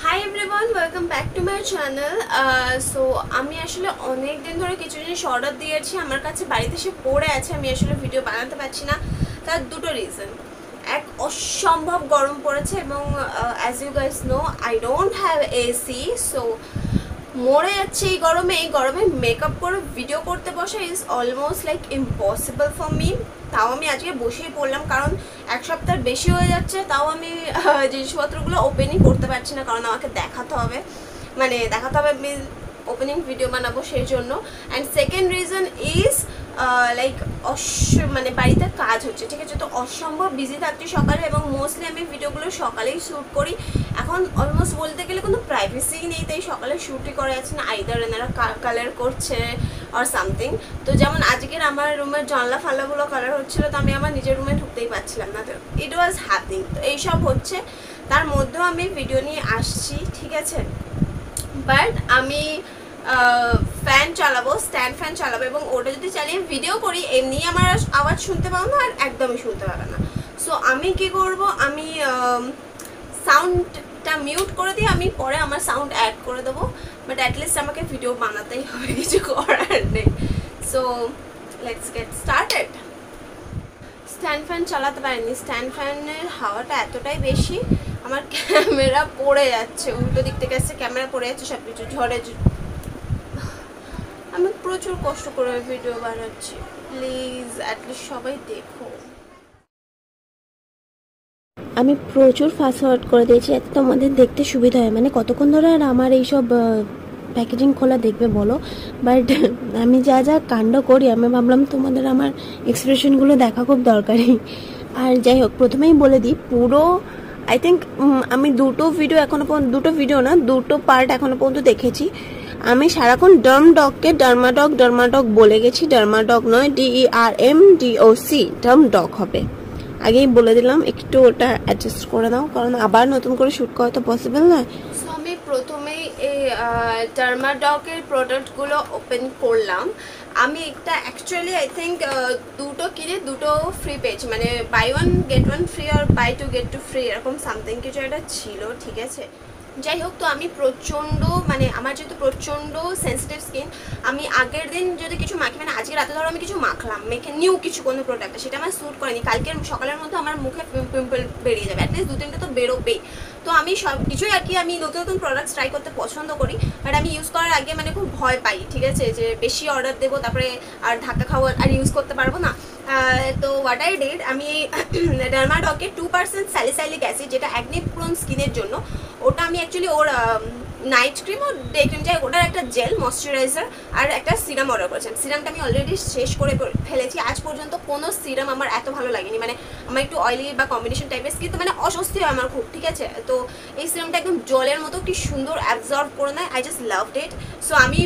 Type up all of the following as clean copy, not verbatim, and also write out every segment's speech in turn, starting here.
Hi everyone, welcome back to my channel. So আমি আসলে অনেক দিন ধরে কিছু জিনিস অর্ডার দিয়েছি, আমার কাছে বাড়িতে এসে পড়ে আছে, আমি আসলে ভিডিও বানাতে পারছি না। তার দুটো রিজন। এক, অসম্ভব গরম পড়েছে এবং as you guys know I don't have AC, so মরে যাচ্ছে এই গরমে মেকআপ করে ভিডিও করতে বসা is almost like impossible for me. তাও আমি আজকে বসেই পড়লাম, কারণ এক সপ্তাহের বেশি হয়ে যাচ্ছে, তাও আমি জিনিসপত্রগুলো ওপেনই করতে পারছি না, কারণ আমাকে দেখাতে হবে আমি ওপেনিং ভিডিও বানাবো সেই জন্য। And second reason is like বাড়িতে কাজ হচ্ছে, ঠিক আছে, তো অসম্ভব বিজি থাকছি সকালে, এবং মোস্টলি আমি ভিডিওগুলো সকালেই শ্যুট করি। এখন অলমোস্ট বলতে গেলে কোনো প্রাইভেসি নেই, তাই সকালে শ্যুটই করা যাচ্ছে না, আইদার এনারা কালার করছে অর সামথিং। তো যেমন আজকের আমার রুমের জানলা ফালাগুলো কালার হচ্ছিলো, তো আমি আমার নিজের রুমে ঢুকতেই পারছিলাম না, তো ইট ওয়াজ হ্যাপনিং। তো এইসব হচ্ছে, তার মধ্যেও আমি ভিডিও নিয়ে আসছি, ঠিক আছে। বাট আমি ফ্যান চালাবো, স্ট্যান্ড ফ্যান চালাবো, এবং ওটা যদি চালিয়ে ভিডিও করি এমনি আমার আওয়াজ শুনতে পাবো না, আর একদমই শুনতে পাবে না। সো আমি কি করব, আমি সাউন্ডটা মিউট করে দিয়ে আমি পরে আমার সাউন্ড অ্যাড করে দেবো, বাট অ্যাটলিস্ট আমাকে ভিডিও বানাতেই হবে, কিছু করার নেই। So let's get started. Stand fan চালাতে পারিনি, স্ট্যান্ড ফ্যানের হাওয়াটা এতটাই বেশি, আমার ক্যামেরা পড়ে যাচ্ছে, উল্টো দিক থেকে আসছে, ক্যামেরা পড়ে যাচ্ছে, সব কিছু ঝড়ে। আমি প্রচুর কষ্ট করে ভিডিও বানাচ্ছি, প্লিজ অ্যাটলিস্ট সবাই দেখো। আমি প্রচুর ফাস্ট ফরওয়ার্ড করে দিয়েছি, এতে তোমাদের দেখতে সুবিধা হয়। মানে কতক্ষণ ধরে আর আমার এইসব প্যাকেজিং খোলা দেখবে বলো, বাট আমি যা যা কাণ্ড করি আমি ভাবলাম তোমাদের আমার এক্সপ্রেশনগুলো দেখা খুব দরকারি। আর যাই হোক, প্রথমেই বলে দিই, পুরো আই থিঙ্ক আমি দুটো পার্ট এখনো পর্যন্ত দেখেছি। আমি সারাক্ষণ ডার্মাডক বলে গেছি, ডার্মাডক নয়, DERMDOC, ডার্মডক হবে। আগেই বলে দিলাম, একটু ওটা অ্যাডজাস্ট করে দাও, কারণ আবার নতুন করে শ্যুট করা তো পসিবল নয়। সো আমি প্রথমেই এই ডার্মাডকের প্রোডাক্টগুলো ওপেন করলাম। আমি একটা অ্যাকচুয়ালি আই থিঙ্ক দুটো কিনে দুটো ফ্রি পেয়েছি, মানে buy one get one free আর buy two get two free, এরকম সামথিং কিছু একটা ছিল, ঠিক আছে। যাই হোক, তো আমি আমার যেহেতু প্রচণ্ড সেন্সিটিভ স্কিন, আমি আগের দিন যদি কিছু মাখি, মানে আজকে রাতে ধরো আমি কিছু মাখলাম, মেখে নিউ কিছু কোনো প্রোডাক্ট, সেটা আমার স্যুট করেনি, কালকের সকালের মধ্যে আমার মুখে পিম্পল বেরিয়ে যাবে, অ্যাটলিস্ট 2-3টা তো বেরোবেই। তো আমি সব কিছুই আর কি, আমি নতুন নতুন প্রোডাক্টস ট্রাই করতে পছন্দ করি, বাট আমি ইউজ করার আগে খুব ভয় পাই, ঠিক আছে, যে বেশি অর্ডার দেবো, তারপরে আর ধাক্কা খাওয়া আর ইউজ করতে পারবো না। তো হোয়াট আই ডিড, আমি ডার্মাডকে 2% স্যালিসাইলিক অ্যাসিড, যেটা অ্যাকনি প্রোন স্কিনের জন্য, ওটা আমি অ্যাকচুয়ালি ওর নাইট ক্রিম ও ডে ক্রিম, যাই ওটার একটা জেল ময়শ্চারাইজার আর একটা সিরাম অর্ডার করেছেন। সিরামটা আমি অলরেডি শেষ করে ফেলেছি। আজ পর্যন্ত কোনো সিরাম আমার এত ভালো লাগেনি, মানে আমার একটু অয়েলি বা কম্বিনেশন টাইপের স্কিন, তো অস্বস্তি হয় আমার খুব, ঠিক আছে। তো এই সিরামটা একদম জলের মতো কি সুন্দর অ্যাবজর্ব করে নেয়, I just loved it. So আমি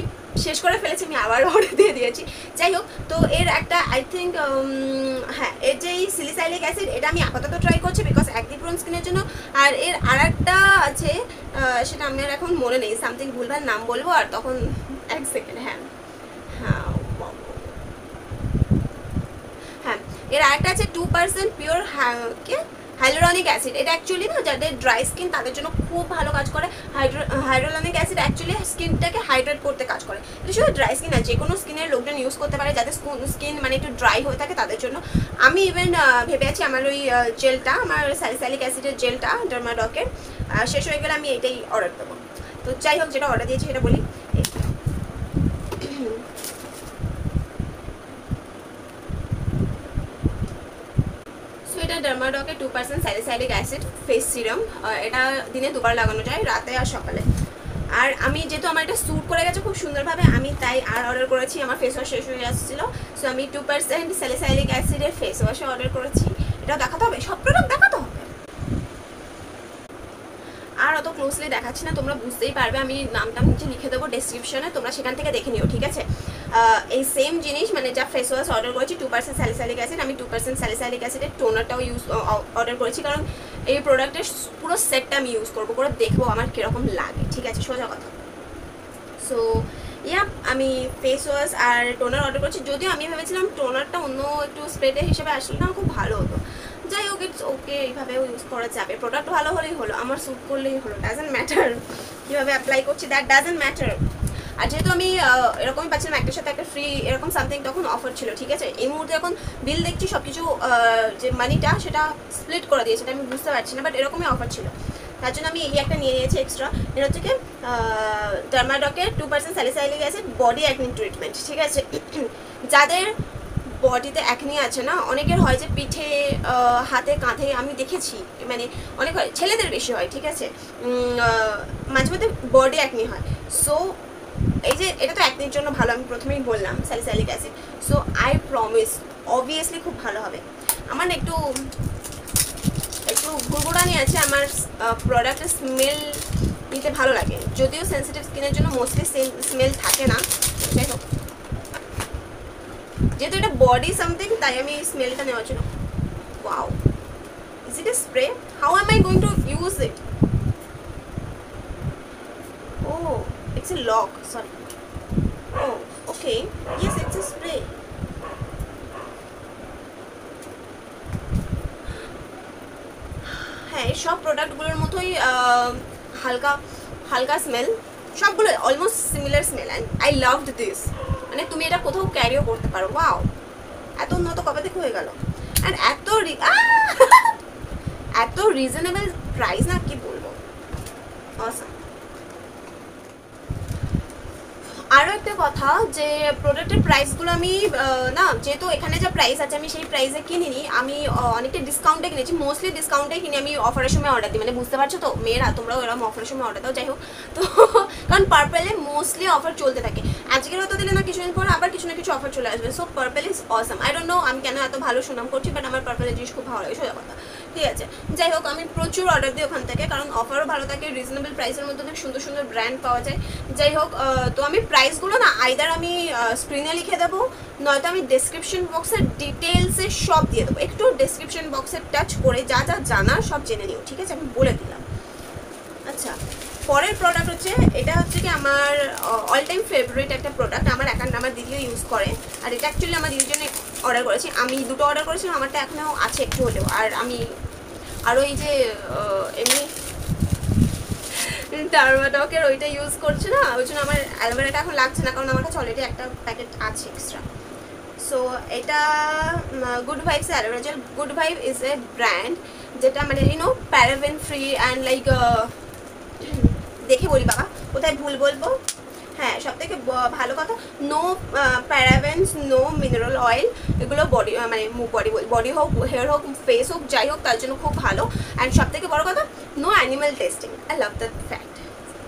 শেষ করে ফেলেছি, আমি আবার অর্ডার দিয়ে দিয়েছি। যাই হোক, তো এর একটা আই থিঙ্ক এর যে স্যালিসাইলিক অ্যাসিড, এটা আমি আপাতত ট্রাই করছি বিকজ অ্যাকনি প্রোন স্কিনের জন্য। আর এর আরেকটা আছে, সেটা আমার এখন মনে নেই, সামথিং ভুলভাল নাম বলবো, আর তখন এক সেকেন্ড। হ্যাঁ, এর আরেকটা আছে 2% পিওর হাইলোরনিক অ্যাসিড। এটা অ্যাকচুয়ালি না, যাদের ড্রাই স্কিন তাদের জন্য খুব ভালো কাজ করে। হাইলোরনিক অ্যাসিড অ্যাকচুয়ালি স্কিনটাকে হাইড্রেট করতে কাজ করে। এটা শুধু ড্রাই স্কিন না, যে কোনো স্কিনের লোকজন ইউজ করতে পারে, যাদের স্কিন একটু ড্রাই হয়ে থাকে তাদের জন্য। আমি ইভেন ভেবে আছি আমার ওই জেলটা, আমার স্যালিসাইলিক অ্যাসিডের জেলটা ডার্মাডকের শেষ হয়ে গেলে আমি এটাই অর্ডার দেবো। তো যাই হোক, যেটা অর্ডার দিয়েছি সেটা বলি। এটা ডার্মাডকের 2% স্যালিসাইলিক অ্যাসিড ফেস সিরাম। এটা দিনে 2বার লাগানো যায়, রাতে আর সকালে। আর আমি যেহেতু আমার এটা স্যুট করে গেছে খুব সুন্দরভাবে, আমি তাই আর অর্ডার করেছি। আমার ফেস ওয়াশ শেষ হয়ে আসছিল, সো আমি 2% স্যালিসাইলিক অ্যাসিডের ফেস ওয়াশও অর্ডার করেছি। এটাও দেখাতে হবে, সব প্রোডাক্ট দেখাতে হবে। আর অত ক্লোজলি দেখাচ্ছি না, তোমরা বুঝতেই পারবে, আমি নামটা নিচে লিখে দেবো ডেসক্রিপশনে, তোমরা সেখান থেকে দেখে নিও, ঠিক আছে। এই সেম জিনিস, যা ফেস ওয়াশ অর্ডার করেছি 2% স্যালিসাইলিক অ্যাসিড, আমি 2% স্যালিসাইলিক অ্যাসিডের টোনারটাও অর্ডার করেছি, কারণ এই প্রোডাক্টের পুরো সেটটা আমি ইউজ করবো, করে দেখবো আমার কীরকম লাগে, ঠিক আছে, সোজা কথা। সো আমি ফেস ওয়াশ আর টোনার অর্ডার করছি, যদিও আমি ভেবেছিলাম টোনারটা অন্য একটু স্প্রেডের হিসেবে আসলে না খুব ভালো হতো, যাই হোক, ইটস ওকে, এইভাবেও ইউজ করা যাবে। প্রোডাক্ট ভালো হলেই হলো, আমার স্যুট করলেই হলো, ডাজেন্ট ম্যাটার কীভাবে অ্যাপ্লাই করছি, দ্যাট ডাজেন্ট ম্যাটার। আর যেহেতু আমি এরকমই পাচ্ছিলাম একটার সাথে একটা ফ্রি এরকম সামথিং, তখন অফার ছিল, ঠিক আছে। এই মুহূর্তে এখন বিল দেখছি সব কিছু যে মানিটা সেটা স্প্লিট করে দিয়েছে, সেটা আমি বুঝতে পারছি না, বাট এরকমই অফার ছিল, তার জন্য আমি এই একটা নিয়ে নিয়েছি এক্সট্রা। এটা হচ্ছে কি ডার্মাডকের 2% salicylic acid body acne treatment, ঠিক আছে। যাদের বডিতে অ্যাকনি আছে না, অনেকের হয় যে পিঠে, হাতে, কাঁধে, আমি দেখেছি, মানে অনেক হয়, ছেলেদের বেশি হয়, ঠিক আছে, মাঝে মধ্যে বডি অ্যাকনি হয়। সো এই যে এটা তো অ্যাকনির জন্য ভালো, আমি প্রথমেই বললাম salicylic acid. So I promise obviously খুব ভালো হবে। আমার না একটু ঘুরঘুরানি আছে, আমার প্রোডাক্টের স্মেল নিতে ভালো লাগে, যদিও সেন্সিটিভ স্কিনের জন্য মোস্টলি স্মেল থাকে না। যাই হোক, যেহেতু এটা বডি সামথিং, তাই আমি স্মেলটা নেওয়ার জন্য। Wow, is it A spray? How M I going to use it? Oh, it's a lock, sorry. Oh, okay. Yes, it's a spray. হ্যাঁ, সব প্রোডাক্টগুলোর মতোই হালকা হালকা স্মেল, সবগুলো almost similar smell, and I loved this. মানে তুমি এটা কোথাও ক্যারিও করতে পারো। ওয়াও, এত উন্নত কবে থেকে হয়ে গেল, অ্যান্ড এত রিজনেবল প্রাইস, না কি বলবো, অসাম। আরও একটা কথা, যে প্রোডাক্টের প্রাইসগুলো আমি না, যেহেতু এখানে যা প্রাইস আছে আমি সেই প্রাইসে কিনিনি, আমি অনেকটা ডিসকাউন্টে কিনেছি, মোস্টলি ডিসকাউন্টে কিনে আমি অফারের সময় অর্ডার দিই, মানে বুঝতে পারছো তো মেয়েরা, তোমরাও এরকম অফারের সময় অর্ডার দাও। যাই হোক, তো কারণ পার্পেলে মোস্টলি অফার চলতে থাকে, আজকের হয়তো দিলে না, কিছুদিন পর আবার কিছু না কিছু অফার চলে আসবে। So purple is awesome. I don't know আমি কেন এত ভালো সুনাম করছি, বাট আমার পার্পেলের জিনিস খুব ভালো লাগে, সোজা কথা, ঠিক আছে। যাই হোক, আমি প্রচুর অর্ডার দিই ওখান থেকে, কারণ অফারও ভালো থাকে, রিজনেবল প্রাইসের মধ্যে অনেক সুন্দর সুন্দর ব্র্যান্ড পাওয়া যায়। যাই হোক, তো আমি প্রাইসগুলো না আইদার আমি স্ক্রিনে লিখে দেবো, নয়তো আমি ডেসক্রিপশন বক্সের ডিটেলসে সব দিয়ে দেবো, একটু ডেসক্রিপশন বক্সে টাচ করে যা যা জানার সব জেনে নিও, ঠিক আছে, আমি বলে দিলাম। আচ্ছা, পরের প্রোডাক্ট হচ্ছে, এটা হচ্ছে কি আমার অল টাইম ফেভারিট একটা প্রোডাক্ট, আমার দিদিও ইউজ করে, আর এটা অ্যাকচুয়ালি আমার দিদির জন্য অর্ডার করেছি, আমি দুটো অর্ডার করেছিলাম, আমারটা এখনও আছে একটু হলেও। আর আমি আরও এই যে এমনি ডার্মাডকের ওইটা ইউজ করছি না, ওই জন্য আমার অ্যালোভেরাটা এখন লাগছে না, কারণ আমার কাছে অলরেডি একটা প্যাকেট আছে এক্সট্রা। সো এটা good vibes aloe vera gel. Good vibe is a brand, যেটা মানে প্যারাবেন ফ্রি অ্যান্ড লাইক, দেখে বলি বাবা, কোথায় ভুল বলবো, হ্যাঁ, সব থেকে ভালো কথা, no parabens, no mineral oil, এগুলো বডি মানে বডি হোক, হেয়ার হোক, ফেস হোক, যাই হোক, তার জন্য খুব ভালো। অ্যান্ড সব থেকে বড়ো কথা, no animal testing. I love that fact.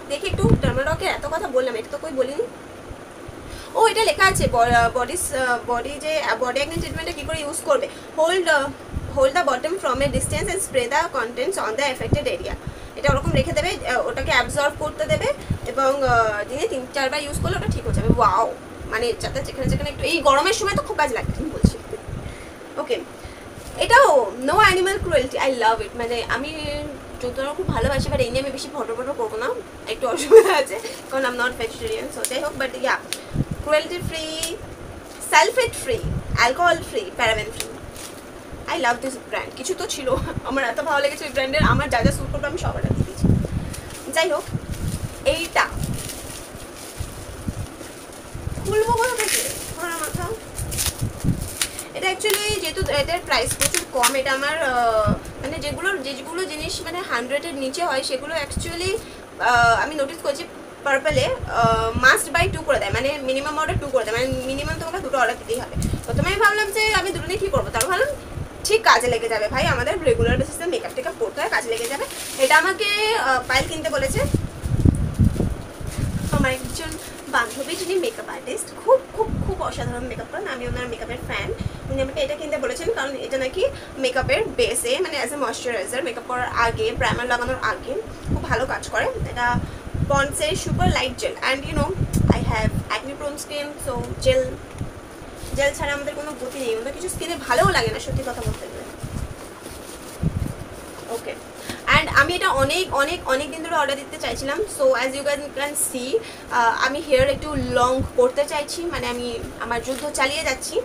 দেখি একটু ডার্মাডকের এত কথা বললাম, এটা তো কই বলিনি। ও, এটা লেখা আছে বডি যে বডি অ্যাকনি ট্রিটমেন্টে কী করে ইউজ করবে। Hold the bottom from a distance and spray the contents on the affected area. এটা ওরকম রেখে দেবে, ওটাকে অ্যাবজর্ব করতে দেবে, এবং দিনে 3-4 বার ইউজ করলে ওটা ঠিক হয়ে যাবে। ওয়াও, মানে যাতে যেখানে একটু এই গরমের সময় তো খুব কাজ লাগে, ঠিক বলছি। ওকে, এটাও no animal cruelty, I love it. মানে আমি যতটা খুব ভালোবাসি, বাট এই নিয়ে আমি বেশি ফটো করবো না, একটু অসুবিধা আছে, কারণ I am not vegetarian. So যাই হোক, but yeah, cruelty free, sulphate free, alcohol free, paraben free. I love this brand. কিছু তো ছিল, আমার এত ভালো লেগেছে ওই ব্র্যান্ডের, আমার যা যা স্যুট করবো আমি সবাই দিয়ে দিয়েছি। যাই হোক, এইটা খুলবো কোথা থেকে, আমার মাথা। এটা অ্যাকচুয়ালি যেহেতু এটার প্রাইস প্রচুর কম, এটা আমার মানে যেগুলো জিনিস মানে 100-এর নিচে হয়, সেগুলো অ্যাকচুয়ালি আমি নোটিস করছি পার্পলে মাস্ট বাই 2 করে দেয়, মানে মিনিমাম অর্ডার 2 করে দেয়, মানে মিনিমাম তোমাকে 2টো অর্ডার দিতেই হবে। প্রথমে আমি ভাবলাম যে আমি 2টো নিয়ে কী করবো, তারপর ভাবলাম ঠিক কাজে লেগে যাবে ভাই, আমাদের রেগুলার বেসিসে মেকআপ টেকআপ করতে হয়, কাজে লেগে যাবে। এটা আমাকে পাইল কিনতে বলেছে, আমার একজন বান্ধবী, যিনি মেকআপ আর্টিস্ট, খুব খুব খুব অসাধারণ মেকআপ করেন, আমি ওনার মেকআপের ফ্যান। উনি আমাকে এটা কিনতে বলেছেন, কারণ এটা নাকি মেকআপের বেসে, মানে অ্যাজ এ ময়শ্চারাইজার, মেকআপ করার আগে, প্রাইমার লাগানোর আগে খুব ভালো কাজ করে। এটা পন্ডসের super light gel, and I have acne prone skin, so gel ছাড়া আমাদের কোনো গতি নেই, ওনার কিছু স্কিনে ভালোও লাগে না, সত্যি কথা বলতে গেলে। ওকে, অ্যান্ড আমি এটা অনেক দিন ধরে অর্ডার দিতে চাইছিলাম। So as you can see, আমি হেয়ার একটু লং করতে চাইছি, মানে আমি আমার যুদ্ধ চালিয়ে যাচ্ছি।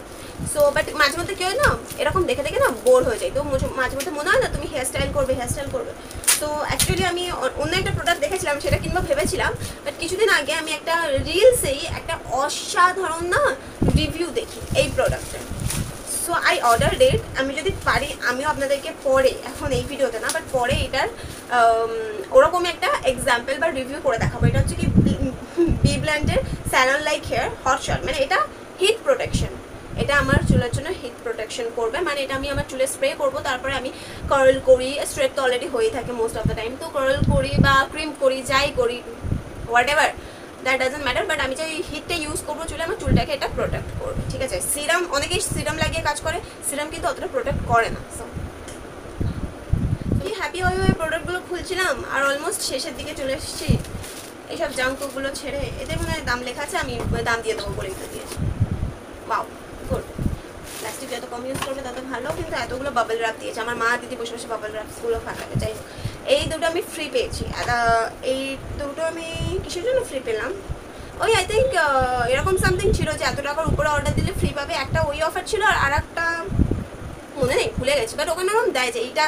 সো বাট মাঝে মধ্যে কি হয় না, এরকম দেখে দেখে না বোর হয়ে যায়, তো মাঝে মধ্যে মনে হয় না তুমি হেয়ার স্টাইল করবে। তো অ্যাকচুয়ালি আমি অন্য একটা প্রোডাক্ট দেখেছিলাম, সেটা কিনবো ভেবেছিলাম, বাট কিছুদিন আগে আমি একটা রিলসেই একটা অসাধারণ না রিভিউ দেখি এই প্রোডাক্টের। সো আই অর্ডার ডেট, আমি যদি পারি আমিও আপনাদেরকে পরে, এখন এই ভিডিওতে না বাট পরে এটার ওরকম একটা এক্সাম্পল বা রিভিউ করে দেখাবো। এটা হচ্ছে কি বি ব্ল্যান্ডের salon like hair hot shot, মানে এটা হিট প্রোটেকশন, এটা আমার চুলের জন্য হিট প্রোটেকশন করবে, মানে এটা আমি আমার চুলে স্প্রে করব, তারপরে আমি কার্ল করি, স্ট্রেট তো অলরেডি হয়েই থাকে মোস্ট অফ দ্য টাইম, তো কার্ল করি বা ক্রিম করি, যাই করি what ever that doesn't matter, but আমি যে হিটটা ইউজ করবো চুলে, আমার চুলটাকে এটা প্রোটেক্ট করবে, ঠিক আছে। সিরাম, অনেকেই সিরাম লাগিয়ে কাজ করে, সিরাম কিন্তু অতটা প্রোটেক্ট করে না। সো কি হ্যাপি হয়ে প্রোডাক্টগুলো খুলছিলাম, আর অলমোস্ট শেষের দিকে চলে এসেছি। এইসব জাঙ্কগুলো ছেড়ে, এদের মনে হয় দাম লেখা আছে, আমি দাম দিয়ে দেবো বলে দিয়েছি। ওয়াও গুড, প্লাস্টিক যত কম ইউজ করবে তত ভালো, কিন্তু এতগুলো বাবল র্যাপ দিয়েছে, আমার মা দিদি বসে বসে বাবল র্যাপসগুলো ফাটাবে। যাই হোক, এই দুটো আমি ফ্রি পেয়েছি, এই দুটো আমি কিসের জন্য ফ্রি পেলাম, ওই আই থিঙ্ক এরকম সামথিং ছিল যে এত টাকার উপরে অর্ডার দিলে ফ্রি পাবে, একটা ওই অফার ছিল, আর একটা মনে নেই, ভুলে গেছি, বাট ওখানে এরকম দেয় যে এইটা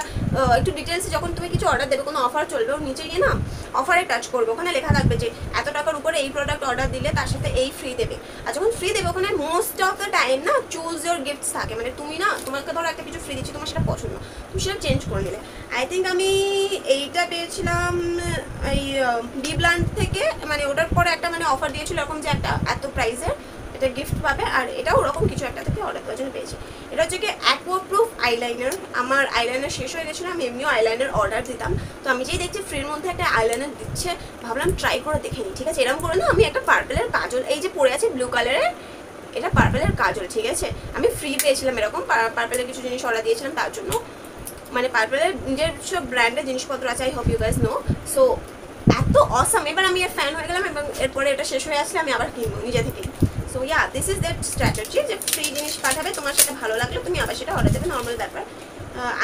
একটু ডিটেলসে যখন তুমি কিছু অর্ডার দেবে, কোনো অফার চলবে, ওর নিচে গিয়ে না অফারে টাচ করবে, ওখানে লেখা থাকবে যে এত টাকার উপরে এই প্রোডাক্ট অর্ডার দিলে তার সাথে এই ফ্রি দেবে। আর যখন ফ্রি দেবে ওখানে মোস্ট অফ দ্য টাইম না চুজ ইউর গিফটস থাকে, মানে তুমি না, তোমাকে ধরো একটা কিছু ফ্রি দিচ্ছি, তোমার সেটা পছন্দ, তুমি সেটা চেঞ্জ করে নিলে। আই থিঙ্ক আমি এইটা পেয়েছিলাম এই বি ব্ল্যান্ড থেকে, মানে ওটার পরে একটা মানে অফার দিয়েছিল এরকম যে একটা এত প্রাইসের এটা গিফট পাবে, আর এটাও ওরকম কিছু একটা থেকে অর্ডার করার জন্য পেয়েছি। এটা হচ্ছে কি অ্যাকোয়া প্রুফ আইলাইনার, আমার আইলাইনার শেষ হয়ে গেছিলো, আমি এমনিও আইলাইনার অর্ডার দিতাম, তো আমি যেই দেখছি ফ্রির মধ্যে একটা আইলাইনার দিচ্ছে, ভাবলাম ট্রাই করে দেখে নিই, ঠিক আছে। এরকম করে না আমি একটা পার্পেলের কাজল, এই যে পরে আছে ব্লু কালারের, এটা পার্পেলের কাজল, ঠিক আছে, আমি ফ্রি পেয়েছিলাম এরকম, পার্পেলের কিছু জিনিস অর্ডার দিয়েছিলাম তার জন্য, মানে পার্পেলের নিজের সব ব্র্যান্ডের জিনিসপত্র আছে, I hope you guys know. So এত অসাম, এবার আমি এর ফ্যান হয়ে গেলাম, এবং এরপরে এটা শেষ হয়ে আসলে আমি আবার কিনবো নিজে থেকে। So yeah, this is that strategy, যে ফ্রি জিনিস পাঠাবে, তোমার সাথে ভালো লাগলে তুমি আবার সেটা অর্ডার দেবে, নর্মাল ব্যাপার।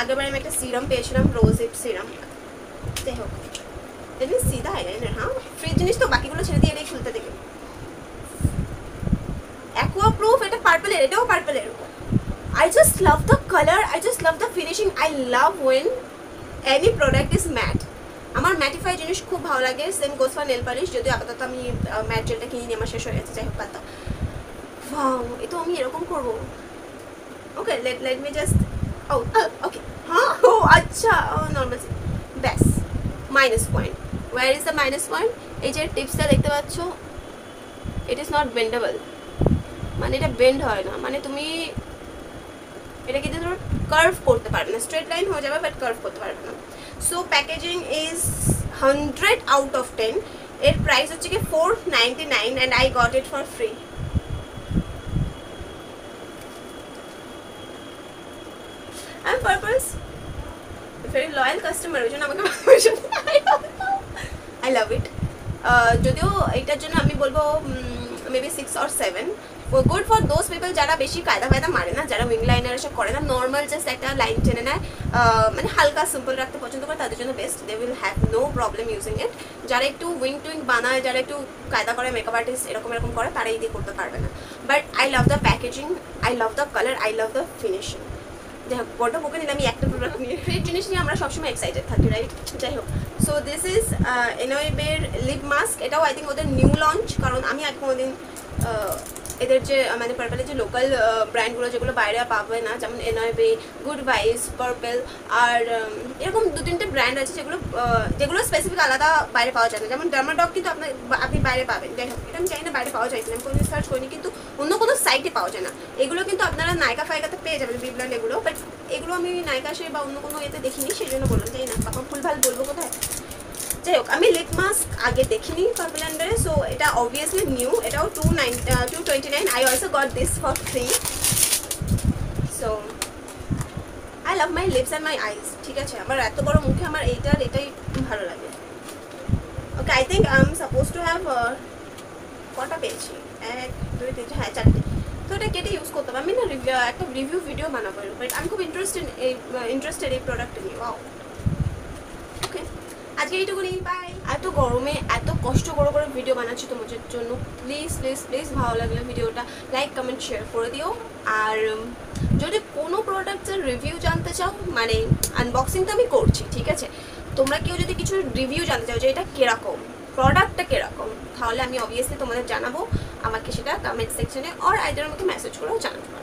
আগেরবার আমি একটা সিরাম পেয়েছিলাম, রোজেড সিরাম, যাই হোক দেখবি সিধা আইলাইনার, হ্যাঁ ফ্রি জিনিস তো বাকিগুলো ছেড়ে দিয়ে এটাই খুলতে দেখে। অ্যাকোয়া প্রুফ, এটা পার্পেলের, এটাও পার্পেলের। I just love the color, I just love the finishing, I love when any product is matte, আমার ম্যাটিফাই জিনিস খুব ভালো লাগে। Same goes for nail polish, যদিও আপাতত আমি ম্যাট জেলটা কিনে নিয়ে আমার শেষ হয়ে গেছে, যাই হোক পাতা। ওয়াও, এ তো আমি এরকম করবো, ওকে লেট মি জাস্ট, ও ওকে, হ্যাঁ ও আচ্ছা, নর্মাল, ব্যাস minus point, where is the minus point, এই যে টিপসটা দেখতে পাচ্ছ, ইট ইজ নট বেন্ডেবল, মানে এটা বেন্ড হয় না, মানে তুমি এটা কিন্তু ধরো কার্ভ করতে পারবে না, স্ট্রেট লাইন হয়ে যাবে বাট কার্ভ করতে পারবে না। So packaging is 100 out of 10, এর প্রাইস হচ্ছে কি 499 and I got it for free. I am purpose very loyal customer, ওই জন্য আমাকে আই লাভ ইট। যদিও এইটার জন্য আমি বলবো maybe 6 or 7, good for those people যারা বেশি কায়দা ফায়দা মারে না, যারা উইং লাইনার এসব করে না, নর্মাল জাস্ট একটা লাইন টেনে নেয়, মানে হালকা সিম্পল রাখতে পছন্দ করে, তাদের জন্য best, they will have no problem using it. যারা একটু উইং টুইং বানায়, যারা একটু কায়দা করে, মেকআপ আর্টিস্ট এরকম করে, তারা এই দিয়ে করতে পারবে না। But I love the packaging, I love the colour, I love the finishing. যাই হোক, বড় বুকে নিলে আমি একটা প্রোডাক্ট নিয়ে, ফ্রিজ জিনিস নিয়ে আমরা সবসময় এক্সাইটেড থাকি, রাইট? যাই হোক, সো দিস ইজ এনওয়েবের লিপ মাস্ক, এটাও আই থিঙ্ক ওদের নিউ লঞ্চ, কারণ আমি আর কোনোদিন এদের যে মানে পার্পেলের যে লোকাল ব্র্যান্ডগুলো যেগুলো বাইরে পাবে না, যেমন এনওয়েবে, গুড ভাইস, পার্পল, আর এরকম 2-3টে ব্র্যান্ড আছে যেগুলো স্পেসিফিক আলাদা বাইরে পাওয়া যায় না, যেমন DermDoc কিন্তু আপনি বাইরে পাবেন। যাই হোক, এটা আমি চাই না বাইরে পাওয়া যায় না, আমি কোনো সার্চ করিনি, কিন্তু অন্য কোনো সাইটে পাওয়া যায় না। এগুলো কিন্তু আপনারা নায়িকা ফায়িকাতে পেয়ে যাবেন, বি ব্র্যান্ড এগুলো, বাট এগুলো আমি নায়িকা সে বা অন্য কোনো এতে দেখিনি, সেই জন্য বললাম, চাই না তখন ভুলভাল বলবো কোথায়। যাই হোক, আমি লিপ মাস্ক আগে দেখিনি পার্পল অ্যান্ডারে, সো এটা অবভিয়াসলি নিউ, এটাও 229, I also got this for free. So I love my lips and my eyes, ঠিক আছে, আমার এত বড় মুখে আমার এটাই ভালো লাগে। Okay, I think I am suppose to have, কটা পেয়েছি, 1 2 3 হ্যাঁ 4টে, তো এটা কেটে ইউজ করতে হবে। আমি না একটা রিভিউ ভিডিও বানাবো, বাট আমি খুব ইন্টারেস্টেড এই প্রোডাক্ট নিয়ে। ওয়াও, ওকে, আজকে এইটুকুনি, বাই। এত গরমে এত কষ্ট করে ভিডিও বানাচ্ছি তোমাদের জন্য। প্লিজ প্লিজ প্লিজ ভালো লাগলে ভিডিওটা লাইক কমেন্ট শেয়ার করে দিও। আর যদি কোনো প্রোডাক্টের রিভিউ জানতে চাও, মানে আনবক্সিং তো আমি করছি, ঠিক আছে, তোমরা কেউ যদি কিছু রিভিউ জানতে চাও যে এটা কীরকম, প্রোডাক্টটা কীরকম, তাহলে আমি অবভিয়াসলি তোমাদের জানাবো। আমাকে সেটা কমেন্ট সেকশনে আর আইদার আমাকে মেসেজ করেও জানাতে পারো।